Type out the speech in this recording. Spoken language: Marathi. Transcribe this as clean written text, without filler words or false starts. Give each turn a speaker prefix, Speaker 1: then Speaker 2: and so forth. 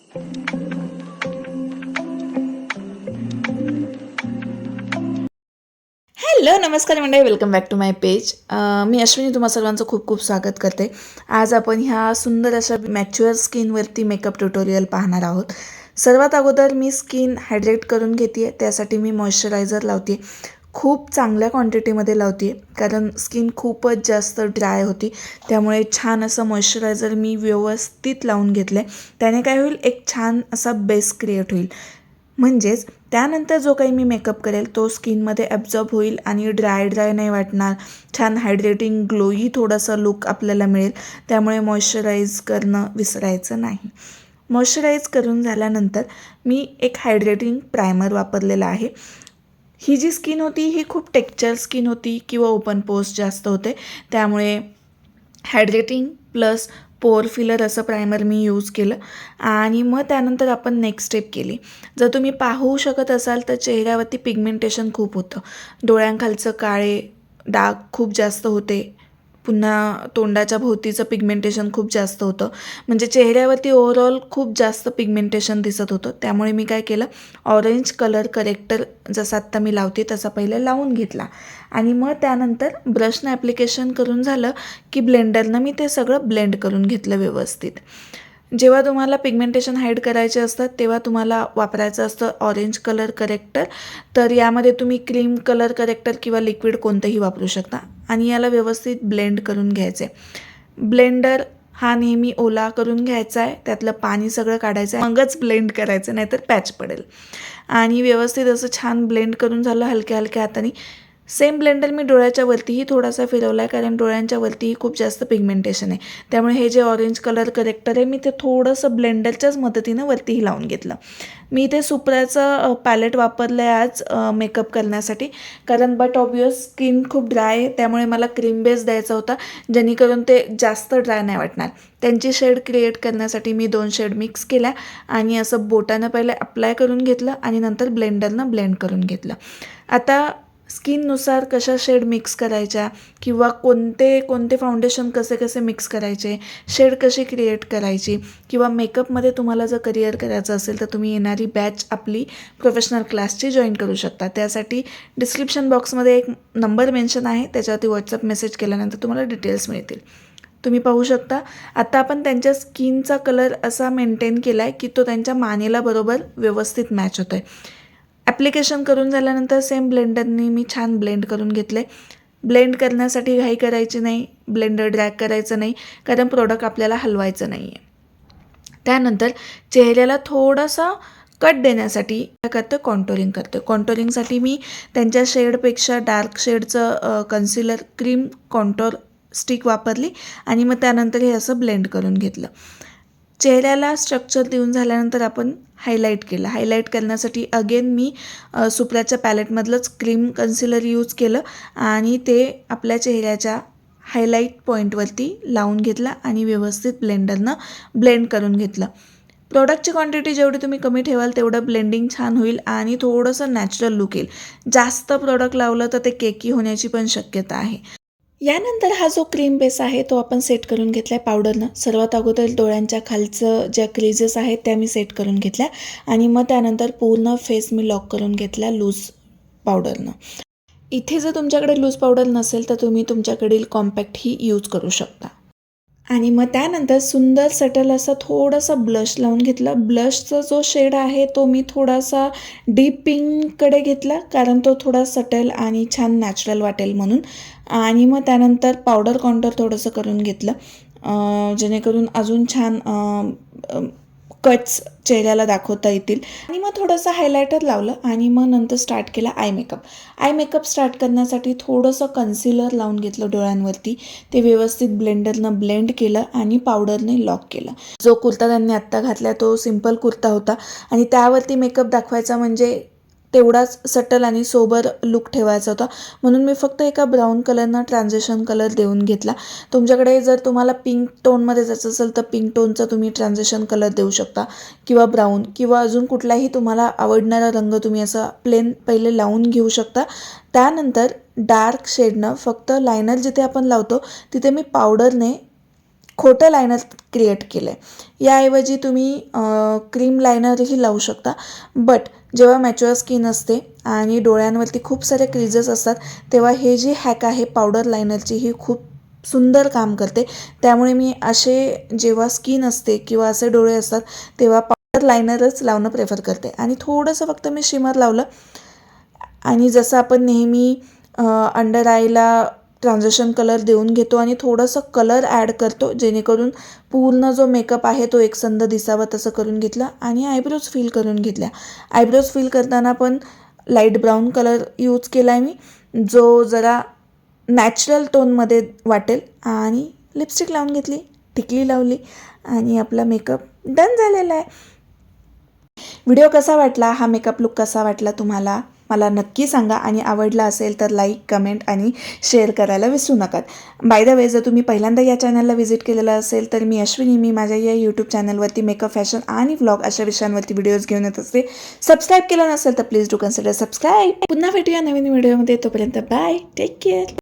Speaker 1: हॅलो नमस्कार मंडळी, welcome back to my page. मी अश्विनी तुम्हा सर्वांचं खूप खूप स्वागत करते. आज आपण ह्या सुंदर अशा मॅच्युअर स्किनवरती मेकअप ट्युटोरियल पाहणार आहोत. सर्वात अगोदर मी स्किन हायड्रेट करून घेते आहे. त्यासाठी मी मॉइश्चरायझर लावते आहे. खूप चांगल्या क्वांटिटीमध्ये लावते आहे, कारण स्किन खूपच जास्त ड्राय होती. त्यामुळे छान असं मॉइश्चरायझर मी व्यवस्थित लावून घेतलं आहे. त्याने काय होईल, एक छान असा बेस क्रिएट होईल. म्हणजेच त्यानंतर जो काही मी मेकअप करेल तो स्किनमध्ये ॲब्झॉर्ब होईल आणि ड्राय नाही वाटणार. छान हायड्रेटिंग ग्लोई थोडासा लुक आपल्याला मिळेल. त्यामुळे मॉइश्चराईज करणं विसरायचं नाही. मॉइश्चराईज करून झाल्यानंतर मी एक हायड्रेटिंग प्रायमर वापरलेला आहे. ही जी स्किन होती ही खूप टेक्स्चर स्किन होती किंवा ओपन पोर्स जास्त होते. त्यामुळे हायड्रेटिंग प्लस पोर फिलर असं प्रायमर मी यूज केलं. आणि मग त्यानंतर आपण नेक्स्ट स्टेप केली. जर तुम्ही पाहू शकत असाल तर चेहऱ्यावरती पिगमेंटेशन खूप होतं. डोळ्यांखालचं काळे डाग खूप जास्त होते. पुन्हा तोंडाच्या भोवतीचं पिगमेंटेशन खूप जास्त होतं. म्हणजे चेहऱ्यावरती ओव्हरऑल खूप जास्त पिगमेंटेशन दिसत होतं. त्यामुळे मी काय केलं, ऑरेंज कलर करेक्टर जसं आत्ता मी लावते तसा पहिले लावून घेतला. आणि मग त्यानंतर ब्रशनं ॲप्लिकेशन करून झालं की ब्लेंडरनं मी ते सगळं ब्लेंड करून घेतलं व्यवस्थित. जेव्हा तुम्हाला पिगमेंटेशन हाईड करायचे असतात तेव्हा तुम्हाला वापरायचं असतं ऑरेंज कलर करेक्टर. तर यामध्ये तुम्ही क्रीम कलर करेक्टर किंवा लिक्विड कोणतंही वापरू शकता. आणि याला व्यवस्थित ब्लेंड करून घ्यायचं आहे. ब्लेंडर हा नेहमी ओला करून घ्यायचा आहे, त्यातलं पाणी सगळं काढायचं आहे, मगच ब्लेंड करायचं, नाहीतर पॅच पडेल. आणि व्यवस्थित असं छान ब्लेंड करून झालं हलक्या हलक्या हाताने. सेम ब्लेंडर मी डोळ्याच्या वरतीही थोडासा फिरवला आहे, कारण डोळ्यांच्या वरतीही खूप जास्त पिगमेंटेशन आहे. त्यामुळे हे जे ऑरेंज कलर करेक्टर आहे मी ते थोडंसं ब्लेंडरच्याच मदतीनं वरतीही लावून घेतलं. मी इथे सुप्राचं पॅलेट वापरलं आहे आज मेकअप करण्यासाठी, कारण बट ऑब्वियस स्किन खूप ड्राय आहे. त्यामुळे मला क्रीम बेस द्यायचा होता, जेणेकरून ते जास्त ड्राय नाही वाटणार. त्यांची शेड क्रिएट करण्यासाठी मी 2 शेड मिक्स केल्या आणि असं बोटानं पहिले अप्लाय करून घेतलं आणि नंतर ब्लेंडरनं ब्लेंड करून घेतलं. आता स्किननुसार कशा शेड मिक्स करायच्या किंवा कोणते फाउंडेशन कसे मिक्स करायचे, शेड कशी क्रिएट करायची, किंवा मेकअपमध्ये तुम्हाला जर करिअर करायचं असेल तर तुम्ही येणारी बॅच आपली प्रोफेशनल क्लासची जॉईन करू शकता. त्यासाठी डिस्क्रिप्शन बॉक्समध्ये एक नंबर मेन्शन आहे, त्याच्यावरती व्हॉट्सअप मेसेज केल्यानंतर तुम्हाला डिटेल्स मिळतील. तुम्ही पाहू शकता. आता आपण त्यांच्या स्किनचा कलर असा मेंटेन केला आहे की तो त्यांच्या मानेला बरोबर व्यवस्थित मॅच होतो आहे. ॲप्लिकेशन करून झाल्यानंतर सेम ब्लेंडरनी मी छान ब्लेंड करून घेतले. ब्लेंड करण्यासाठी घाई करायची नाही, ब्लेंडर ड्रॅग करायचं नाही, कारण प्रोडक्ट आपल्याला हलवायचं नाही आहे. त्यानंतर चेहऱ्याला थोडासा कट देण्यासाठी काय करतं, कॉन्टोरिंग करते. कॉन्टोरिंगसाठी मी त्यांच्या शेडपेक्षा डार्क शेडचं कन्सिलर क्रीम कॉन्टोर स्टिक वापरली आणि मग त्यानंतर हे असं ब्लेंड करून घेतलं. चेहऱ्याला स्ट्रक्चर देऊन झाल्यानंतर आपण हायलाईट केलं. हायलाईट करण्यासाठी अगेन मी सुप्राच्या पॅलेटमधलंच क्रीम कन्सिलर यूज केलं आणि ते आपल्या चेहऱ्याच्या हायलाईट पॉईंटवरती लावून घेतला आणि व्यवस्थित ब्लेंडरनं ब्लेंड करून घेतलं. प्रोडक्टची क्वांटिटी जेवढी तुम्ही कमी ठेवाल तेवढं ब्लेंडिंग छान होईल आणि थोडंसं नॅचरल लुक येईल. जास्त प्रोडक्ट लावलं तर ते केकी होण्याची पण शक्यता आहे. यानंतर हा जो क्रीम बेस आहे तो आपण सेट करून घेतला आहे पावडरनं. सर्वात अगोदर डोळ्यांच्या खालचं ज्या क्रीजेस आहेत त्या मी सेट करून घेतल्या आणि मग त्यानंतर पूर्ण फेस मी लॉक करून घेतला लूज पावडरनं. इथे जर तुमच्याकडे लूज पावडर नसेल तर तुम्ही तुमच्याकडील कॉम्पॅक्टही यूज करू शकता. आणि मग त्यानंतर सुंदर सटल असा थोडासा ब्लश लावून घेतला. ब्लशचा जो शेड आहे तो मी थोडासा डीप पिंककडे घेतला, कारण तो थोडा सटल आणि छान नॅचरल वाटेल म्हणून. आणि मग त्यानंतर पावडर कॉन्टोर थोडंसं करून घेतलं, जेणेकरून अजून छान कट्स चेहऱ्याला दाखवता येतील. आणि मग थोडंसं हायलायटर लावलं आणि मग नंतर स्टार्ट केला eye makeup. Eye makeup start करण्यासाठी थोडंसं कन्सिलर लावून घेतलं डोळ्यांवरती. ते व्यवस्थित ब्लेंडरनं ब्लेंड केलं आणि पावडरने लॉक केलं. जो कुर्ता त्यांनी आत्ता घातला तो सिम्पल कुर्ता होता आणि त्यावरती मेकअप दाखवायचा म्हणजे तेवढाच सटल आणि सोबर लुक ठेवायचा होता. म्हणून मी फक्त एका ब्राऊन कलरनं ट्रान्झिशन कलर देऊन घेतला. तुमच्याकडे जर तुम्हाला पिंक टोनमध्ये जायचं असेल तर पिंक टोनचा तुम्ही ट्रान्झिशन कलर देऊ शकता, किंवा ब्राऊन किंवा अजून कुठलाही तुम्हाला आवडणारा रंग तुम्ही असा प्लेन पहिले लावून घेऊ शकता. त्यानंतर डार्क शेडनं फक्त लायनर जिथे आपण लावतो तिथे मी पावडरने खोटं लायनर क्रिएट केलं आहे. याऐवजी तुम्ही क्रीम लायनरही लावू शकता. बट जेव्हा मॅच्युअर स्किन असते आणि डोळ्यांवरती खूप सारे क्रीजेस असतात तेव्हा हे जी हॅक आहे पावडर लायनरची ही खूप सुंदर काम करते. त्यामुळे मी असे जेव्हा स्किन असते किंवा असे डोळे असतात तेव्हा पावडर लायनरच लावणं प्रेफर करते. आणि थोडंसं फक्त मी शिमर लावलं आणि जसं आपण नेहमी अंडर आयला ट्रान्झिशन कलर देऊन घेतो आणि थोडंसं कलर ॲड करतो जेणेकरून पूर्ण जो मेकअप आहे तो एकसंध दिसावा तसं करून घेतलं. आणि आयब्रोज फिल करून घेतल्या. आयब्रोज फिल करताना पण लाईट ब्राऊन कलर यूज केला आहे मी, जो जरा नॅचरल टोनमध्ये वाटेल. आणि लिपस्टिक लावून घेतली, टिकली लावली आणि आपला मेकअप डन झालेला आहे. व्हिडिओ कसा वाटला, हा मेकअप लुक कसा वाटला तुम्हाला मला नक्की सांगा. आणि आवडला असेल तर लाईक, कमेंट आणि शेअर करायला विसरू नका. बाय द वे, जर तुम्ही पहिल्यांदा या चॅनलला व्हिजिट केलेलं असेल तर मी अश्विनी, मी माझ्या या यूट्यूब चॅनलवरती मेकअप, फॅशन आणि व्लॉग अशा विषयांवरती व्हिडिओज घेऊन येत असते. सबस्क्राईब केलं नसेल तर प्लीज डू कन्सिडर सबस्क्राईब. पुन्हा भेटूया नवीन व्हिडिओमध्ये. तोपर्यंत बाय, टेक केअर.